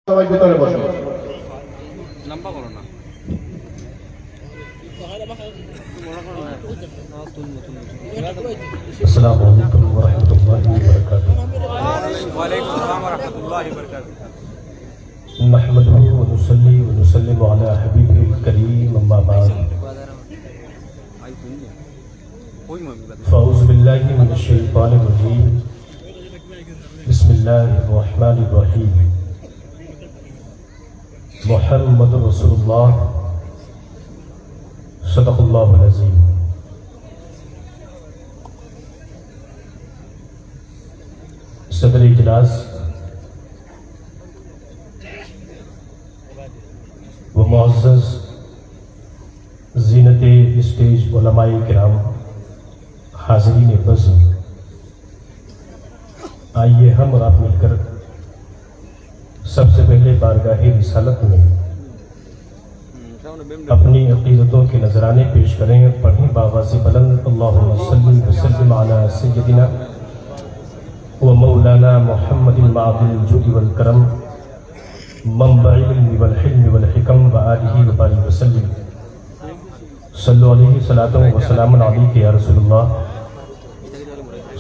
সবাই ভিতরে বসো। السلام علیکم ورحمۃ اللہ وبرکاتہ۔ وعلیکم السلام ورحمۃ اللہ وبرکاتہ۔ نحمده ونصلي ونسلم على حبیبه الکریم اما بعد، فاعوذ باللہ من الشیطان الرجیم، بسم اللہ الرحمن الرحیم، محمد رسول اللہ صدق اللہ العظیم۔ صدر اجلاس و معزز زینت اسٹیج علماء کرام، حاضرین بزم، آئیے ہم اور آپ مل کر سب سے پہلے بارگاہ رسالت میں اپنی عقیدتوں کے نذرانے پیش کریں۔ پڑھیں باواز بلند، اللہم صلی وسلم علی سیدنا و مولانا محمد معدن الجود والکرم، منبع العلم والحلم والحکم، وآلہ وبارک وسلم۔ صلو علیہ صلاۃ و سلام علیک یا رسول اللہ،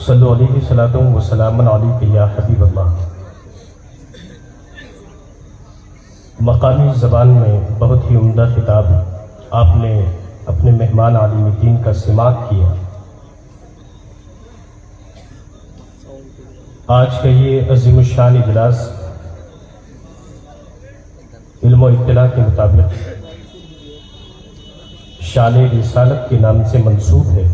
صلو علیہ صلاۃ و سلام علیک یا حبیب اللہ۔ مقامی زبان میں بہت ہی عمدہ خطاب آپ نے اپنے مہمان عالم دین کا سماعت کیا۔ آج کا یہ عظیم الشان اجلاس علم و اطلاع کے مطابق شان رسالت کے نام سے منسوب ہے۔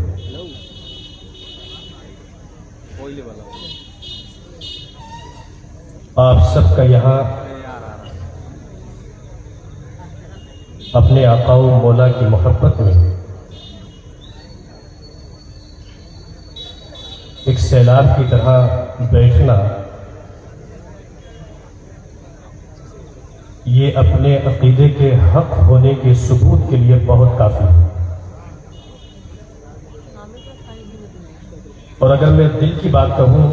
آپ سب کا یہاں اپنے آقا و مولا کی محبت میں ایک سیلاب کی طرح بیٹھنا، یہ اپنے عقیدے کے حق ہونے کے ثبوت کے لیے بہت کافی ہے۔ اور اگر میں دل کی بات کہوں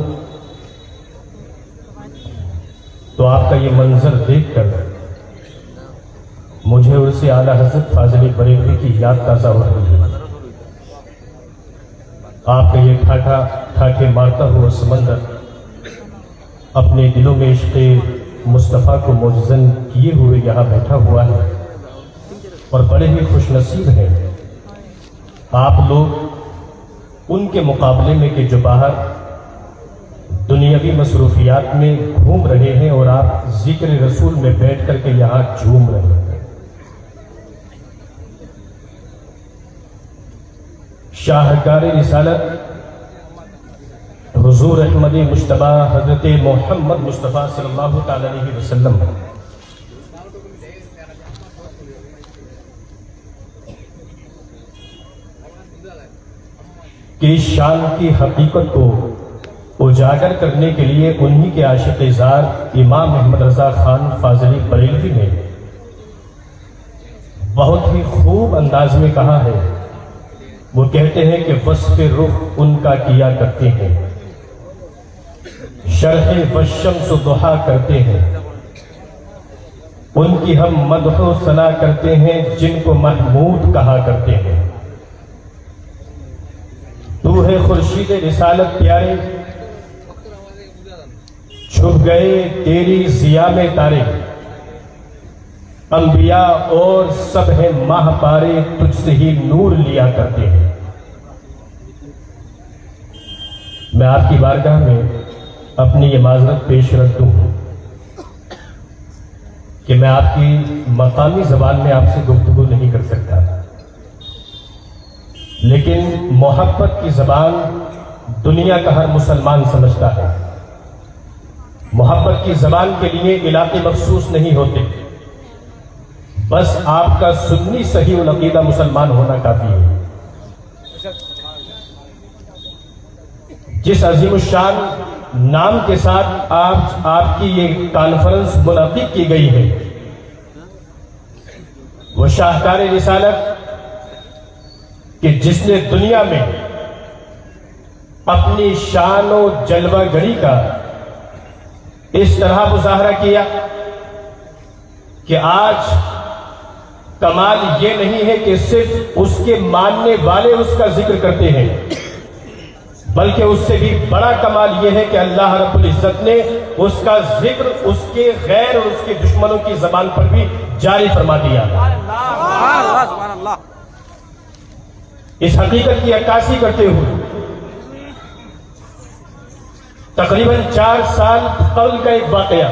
تو آپ کا یہ منظر دیکھ کر مجھے اسے اعلیٰ حضرت فاضل بریلوی کی یاد تازہ ہو رہی ہے۔ آپ کا یہ ٹھاٹھے مارتا ہوا سمندر اپنے دلوں میں عشق مصطفیٰ کو معجزن کیے ہوئے یہاں بیٹھا ہوا ہے، اور بڑے ہی خوش نصیب ہیں آپ لوگ ان کے مقابلے میں کہ جو باہر دنیاوی مصروفیات میں گھوم رہے ہیں اور آپ ذکر رسول میں بیٹھ کر کے یہاں جھوم رہے ہیں۔ شاہکار رسالت حضور احمد مجتبی حضرت محمد مصطفیٰ صلی اللہ تعالی علیہ وسلم کی شان کی حقیقت کو اجاگر کرنے کے لیے انہی کے عاشق زار امام احمد رضا خان فاضلی بریلوی نے بہت ہی خوب انداز میں کہا ہے۔ وہ کہتے ہیں کہ وصف رخ ان کا کیا کرتے ہیں، شرح والشمس ضحا کرتے ہیں، ان کی ہم مدح و ثنا کرتے ہیں جن کو محمود کہا کرتے ہیں۔ تو ہے خورشید رسالت پیارے، چھپ گئے تیری ضیا میں تارے، انبیاء اور سب ہیں ماہ پارے، تجھ سے ہی نور لیا کرتے ہیں۔ میں آپ کی بارگاہ میں اپنی یہ معذرت پیش رکھتا ہوں کہ میں آپ کی مقامی زبان میں آپ سے گفتگو نہیں کر سکتا، لیکن محبت کی زبان دنیا کا ہر مسلمان سمجھتا ہے۔ محبت کی زبان کے لیے علاقے مخصوص نہیں ہوتے، بس آپ کا سنی صحیح العقیدہ مسلمان ہونا کافی ہے۔ جس عظیم الشان نام کے ساتھ آپ کی یہ کانفرنس منعقد کی گئی ہے، وہ شاہکار رسالت کہ جس نے دنیا میں اپنی شان و جلوہ گری کا اس طرح مظاہرہ کیا کہ آج کمال یہ نہیں ہے کہ صرف اس کے ماننے والے اس کا ذکر کرتے ہیں، بلکہ اس سے بھی بڑا کمال یہ ہے کہ اللہ رب العزت نے اس کا ذکر اس کے غیر اور اس کے دشمنوں کی زبان پر بھی جاری فرما دیا۔ سبحان اللہ۔ اس حقیقت کی عکاسی کرتے ہوئے تقریباً 4 سال قبل کا ایک واقعہ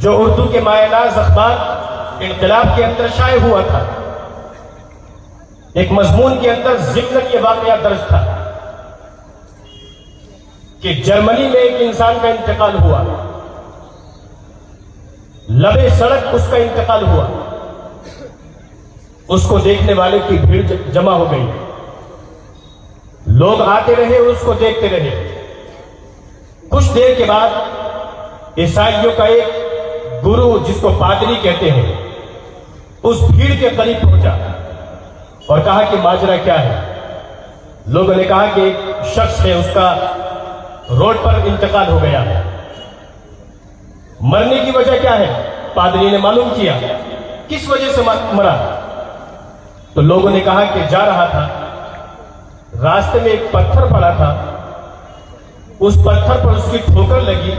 جو اردو کے مایہ ناز اخبار انقلاب کے اندر شائع ہوا تھا، ایک مضمون کے اندر ضمن یہ واقعہ درج تھا کہ جرمنی میں ایک انسان کا انتقال ہوا، لبے سڑک اس کا انتقال ہوا، اس کو دیکھنے والے کی بھیڑ جمع ہو گئی، لوگ آتے رہے اس کو دیکھتے رہے۔ کچھ دیر کے بعد عیسائیوں کا ایک گرو جس کو پادری کہتے ہیں اس بھیڑ کے قریب پہنچا اور کہا کہ ماجرا کیا ہے؟ لوگوں نے کہا کہ ایک شخص ہے، اس کا روڈ پر انتقال ہو گیا ہے۔ مرنے کی وجہ کیا ہے؟ پادری نے معلوم کیا کس وجہ سے مرا، تو لوگوں نے کہا کہ جا رہا تھا، راستے میں ایک پتھر پڑا تھا، اس پتھر پر اس کی ٹھوکر لگی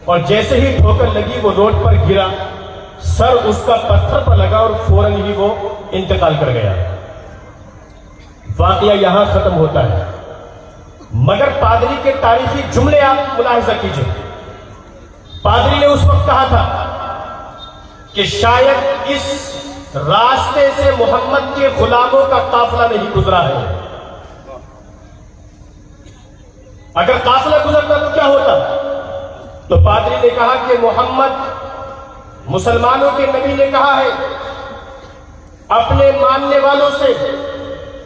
اور جیسے ہی ٹھوکر لگی وہ روڈ پر گرا، سر اس کا پتھر پر لگا اور فوراً ہی وہ انتقال کر گیا۔ واقعہ یہاں ختم ہوتا ہے، مگر پادری کے تاریخی جملے آپ ملاحظہ کیجئے۔ پادری نے اس وقت کہا تھا کہ شاید اس راستے سے محمد کے غلاموں کا قافلہ نہیں گزرا ہے، اگر قافلہ گزرتا تو کیا ہوتا؟ تو پادری نے کہا کہ محمد مسلمانوں کے نبی نے کہا ہے اپنے ماننے والوں سے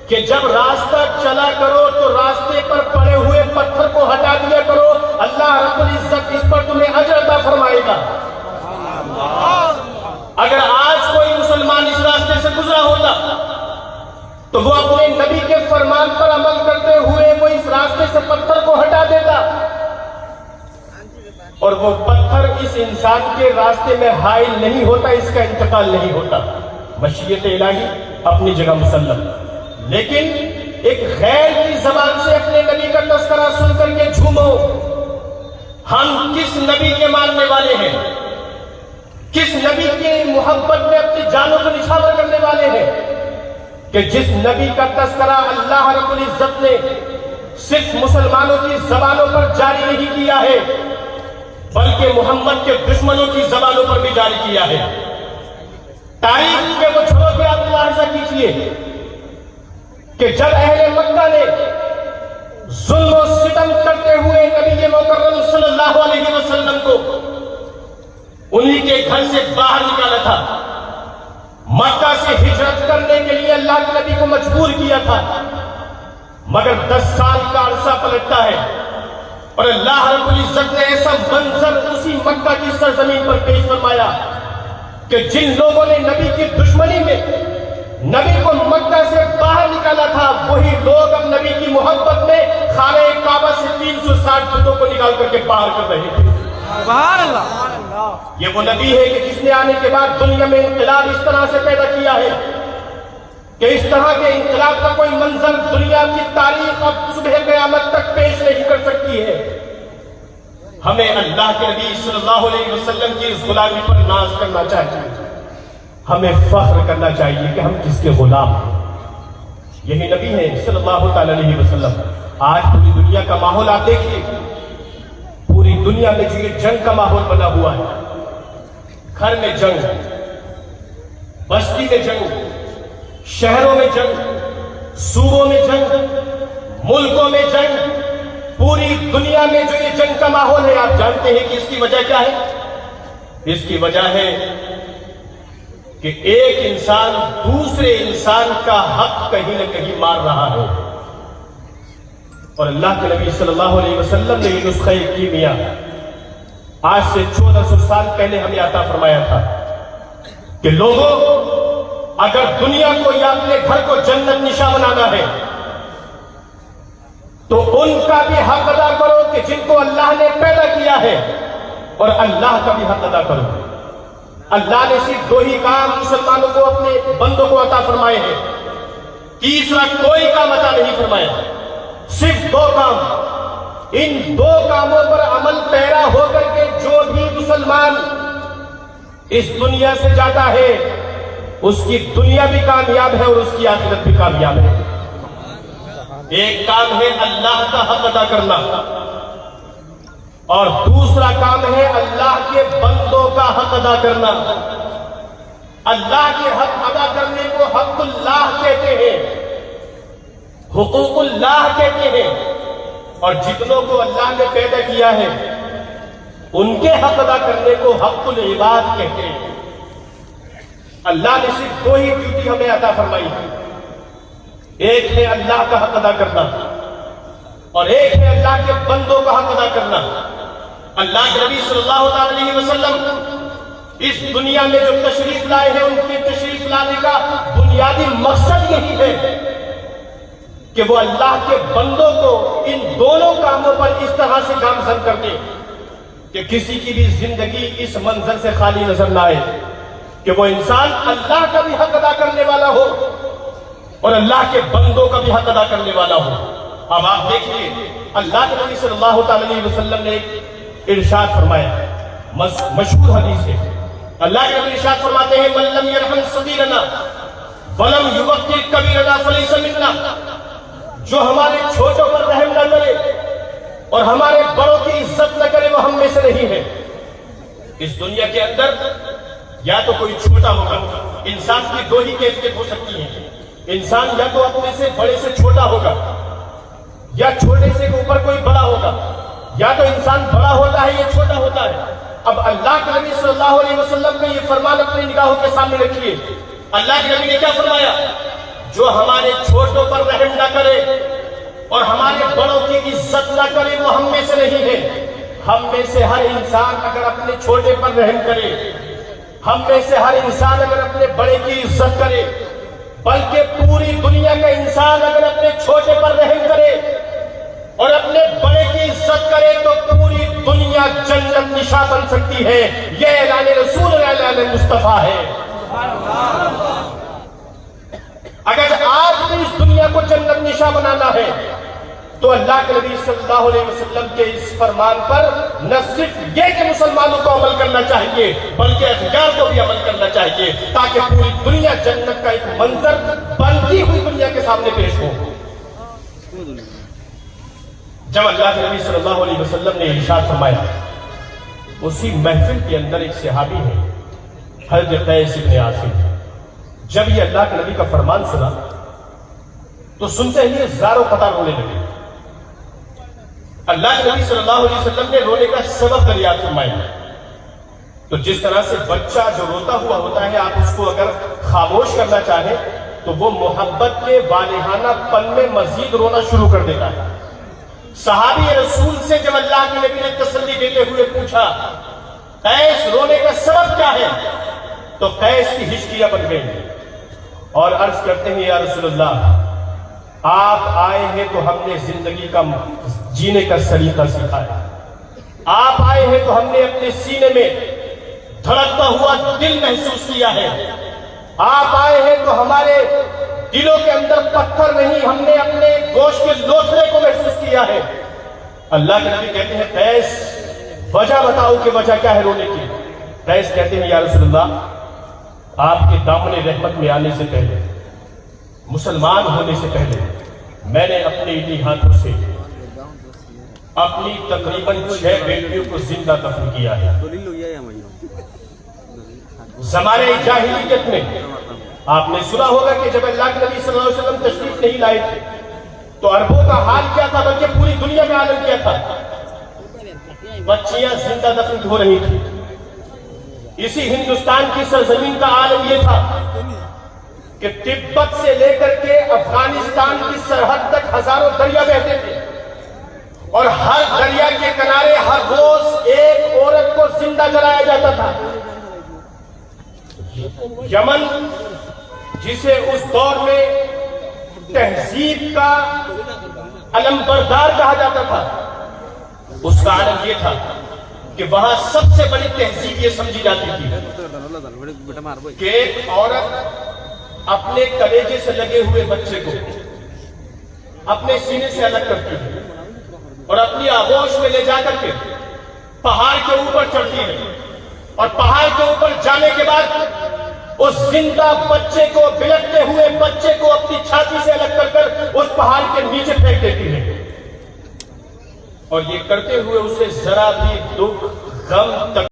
کہ جب راستہ چلا کرو تو راستے پر پڑے ہوئے پتھر کو ہٹا دیا کرو، اللہ رب العزت اس پر تمہیں اجر عطا فرمائے گا۔ اگر آج کوئی مسلمان اس راستے سے گزرا ہوتا تو وہ اپنے نبی کے فرمان پر عمل کرتے ہوئے وہ اس راستے سے پتھر کو ہٹا دیتا اور وہ پتھر اس انسان کے راستے میں حائل نہیں ہوتا، اس کا انتقال نہیں ہوتا۔ مشیت الہی اپنی جگہ مسلم، لیکن ایک غیر کی زبان سے اپنے نبی کا تذکرہ سن کر کے جھومو۔ ہم کس نبی کے ماننے والے ہیں؟ کس نبی کی محبت میں اپنی جانوں کو نچھاور کرنے والے ہیں کہ جس نبی کا تذکرہ اللہ رب العزت نے صرف مسلمانوں کی زبانوں پر جاری نہیں کیا ہے بلکہ محمد کے دشمنوں کی زبانوں پر بھی جاری کیا ہے۔ تاریخ کے وہ چھوڑ کے آپ ملاحظہ کیجئے کہ جب اہل مکہ نے ظلم و ستم کرتے ہوئے نبی مکرم صلی اللہ علیہ وسلم کو انہی کے گھر سے باہر نکالا تھا، مکہ سے ہجرت کرنے کے لیے اللہ کے نبی کو مجبور کیا تھا، مگر 10 سال کا عرصہ پلٹتا ہے اور اللہ رب العزت نے ایسا منظر اسی مکہ کی سرزمین پر پیش فرمایا کہ جن لوگوں نے نبی کی دشمنی میں نبی کو مکہ سے باہر نکالا تھا وہی لوگ اب نبی کی محبت میں خانہ کعبہ سے 360 بتوں کو نکال کر کے باہر کر رہے تھے۔ سبحان اللہ۔ یہ وہ نبی ہے کہ جس نے آنے کے بعد دنیا میں انقلاب اس طرح سے پیدا کیا ہے کہ اس طرح کے انقلاب کا کوئی منظر دنیا کی تاریخ اب صبح قیامت تک پیش نہیں کر سکتی ہے۔ ہمیں اللہ کے نبی صلی اللہ علیہ وسلم کی اس غلامی پر ناز کرنا چاہیے، ہمیں فخر کرنا چاہیے کہ ہم کس کے غلام ہیں۔ یہی نبی ہے صلی اللہ تعالی علیہ وسلم۔ آج پوری دنیا کا ماحول آپ دیکھیے، پوری دنیا میں جو یہ جنگ کا ماحول بنا ہوا ہے، گھر میں جنگ، بستی میں جنگ، شہروں میں جنگ، صوبوں میں جنگ، ملکوں میں جنگ، پوری دنیا میں جو یہ جنگ کا ماحول ہے، آپ جانتے ہیں کہ اس کی وجہ کیا ہے؟ اس کی وجہ ہے کہ ایک انسان دوسرے انسان کا حق کہیں نہ کہیں مار رہا ہے، اور اللہ کے نبی صلی اللہ علیہ وسلم نے یہ نسخہ کیمیا آج سے 1400 سال پہلے ہمیں عطا فرمایا تھا کہ لوگوں، اگر دنیا کو یا اپنے گھر کو جنت نشاں بنانا ہے تو ان کا بھی حق ادا کرو کہ جن کو اللہ نے پیدا کیا ہے، اور اللہ کا بھی حق ادا کرو۔ اللہ نے صرف دو ہی کام مسلمانوں کو اپنے بندوں کو عطا فرمائے ہیں، تیسرا کوئی کام عطا نہیں فرمایا، صرف دو کام۔ ان دو کاموں پر عمل پیرا ہو کر کے جو بھی مسلمان اس دنیا سے جاتا ہے اس کی دنیا بھی کامیاب ہے اور اس کی آخرت بھی کامیاب ہے۔ ایک کام ہے اللہ کا حق ادا کرنا اور دوسرا کام ہے اللہ کے بندوں کا حق ادا کرنا۔ اللہ کے حق ادا کرنے کو حق اللہ کہتے ہیں، حقوق اللہ کہتے ہیں، اور جتنوں کو اللہ نے پیدا کیا ہے ان کے حق ادا کرنے کو حق العباد کہتے ہیں۔ اللہ نے صرف دو ہی ڈیوٹی ہمیں عطا فرمائی ہے، ایک ہے اللہ کا حق ادا کرنا اور ایک ہے اللہ کے بندوں کا حق ادا کرنا۔ اللہ کے نبی صلی اللہ علیہ وسلم اس دنیا میں جو تشریف لائے ہیں ان کے تشریف لانے کا بنیادی مقصد یہی ہے کہ وہ اللہ کے بندوں کو ان دونوں کاموں پر اس طرح سے گامزن کر دے کہ کسی کی بھی زندگی اس منظر سے خالی نظر نہ آئے کہ وہ انسان اللہ کا بھی حق ادا کرنے والا ہو اور اللہ کے بندوں کا بھی حق ادا کرنے والا ہو۔ اب آپ دیکھیے اللہ کے نبی صلی اللہ علیہ وسلم نے ارشاد فرمایا، مشہور حدیث ہے، اللہ کے نبی ارشاد فرماتے ہیں من لم یرحم صغیرنا ولم یوقر کبیرنا فلیس منا، جو ہمارے چھوٹوں پر رحم نہ کرے اور ہمارے بڑوں کی عزت نہ کرے وہ ہم میں سے نہیں ہے۔ اس دنیا کے اندر یا تو کوئی چھوٹا ہوگا، انسان کی دو ہی کیفیت ہو سکتی ہے، انسان یا تو اپنے سے بڑے سے چھوٹا ہوگا یا چھوٹے سے اوپر کوئی بڑا ہوگا، یا تو انسان بڑا ہوتا ہے یا چھوٹا ہوتا ہے۔ اب اللہ کے نبی صلی اللہ علیہ وسلم کا یہ فرمان اپنی نگاہوں کے سامنے رکھیے، اللہ کے نبی نے کیا فرمایا؟ جو ہمارے چھوٹوں پر رحم نہ کرے اور ہمارے بڑوں کی عزت نہ کرے وہ ہم میں سے نہیں ہے۔ ہم میں سے ہر انسان اگر اپنے چھوٹے پر رحم کرے، ہم میں سے ہر انسان اگر اپنے بڑے کی عزت کرے، بلکہ پوری دنیا کا انسان اگر اپنے چھوٹے پر رحم کرے اور اپنے بڑے کی عزت کرے تو پوری دنیا جنت نشاں بن سکتی ہے۔ یہ اعلان رسول اعلان مصطفیٰ ہے۔ اگر آج بھی اس دنیا کو جنت نشاں بنانا ہے تو اللہ کے نبی صلی اللہ علیہ وسلم کے اس فرمان پر نہ صرف یہ کہ مسلمانوں کو عمل کرنا چاہیے بلکہ اخیار کو بھی عمل کرنا چاہیے تاکہ پوری دنیا جنت کا ایک منظر بنتی ہوئی دنیا کے سامنے پیش ہو۔ جب اللہ کے نبی صلی اللہ علیہ وسلم نے ارشاد فرمایا، اسی محفل کے اندر ایک صحابی ہے حضرت قیس بن عاصم، جب یہ اللہ کے نبی کا فرمان سنا تو سنتے ہی زاروں قطار رونے لگے۔ اللہ کے نبی صلی اللہ علیہ وسلم نے رونے کا سبب دریافت فرمایا۔ تو جس طرح سے بچہ جو روتا ہوا ہوتا ہے آپ اس کو اگر خاموش کرنا چاہیں تو وہ محبت کے والہانہ پن میں مزید رونا شروع کر دیتا ہے۔ صحابی رسول سے جب اللہ کے نبی نے تسلی دیتے ہوئے پوچھا قیس رونے کا سبب کیا ہے تو قیس کی ہچکیاں بن گئی اور عرض کرتے ہیں یا رسول اللہ آپ آئے ہیں تو ہم نے زندگی کا جینے کا سلیقہ سکھایا، آپ آئے ہیں تو ہم نے اپنے سینے میں دھڑکتا ہوا دل محسوس کیا ہے، آپ آئے ہیں تو ہمارے دلوں کے اندر پتھر نہیں ہم نے اپنے گوشت کے لوتھڑے کو محسوس کیا ہے۔ اللہ کے نبی کہتے ہیں قیس وجہ بتاؤ کہ وجہ کیا ہے رونے کی؟ قیس کہتے ہیں یا رسول اللہ آپ کے دامن رحمت میں آنے سے پہلے، مسلمان ہونے سے پہلے میں نے اپنے انہی ہاتھوں سے اپنی تقریباً 6 بیٹیوں کو زندہ دفن کیا ہے۔ زمانے جاہلیت میں آپ نے سنا ہوگا کہ جب اللہ کے نبی صلی اللہ علیہ وسلم تشریف نہیں لائے تھے تو عربوں کا حال کیا تھا بلکہ پوری دنیا میں عالم کیا تھا، بچیاں زندہ دفن ہو رہی تھی۔ اسی ہندوستان کی سرزمین کا عالم یہ تھا کہ تبت سے لے کر کے افغانستان کی سرحد تک ہزاروں دریا بہتے تھے اور ہر دریا کے کنارے ہر روز ایک عورت کو زندہ جلایا جاتا تھا۔ یمن جسے اس دور میں تہذیب کا علم بردار کہا جاتا تھا، اس کا عالم یہ تھا کہ وہاں سب سے بڑی تہذیب یہ سمجھی جاتی تھی کہ ایک عورت اپنے کلیجے سے لگے ہوئے بچے کو اپنے سینے سے الگ کرتی ہے اور اپنی آغوش میں لے جا کر کے پہاڑ کے اوپر چڑھتی ہے، اور پہاڑ کے اوپر جانے کے بعد اس زندہ بچے کو، بلکتے ہوئے بچے کو اپنی چھاتی سے الگ کر کر اس پہاڑ کے نیچے پھینک دیتی ہے، اور یہ کرتے ہوئے اسے ذرا بھی دکھ، غم،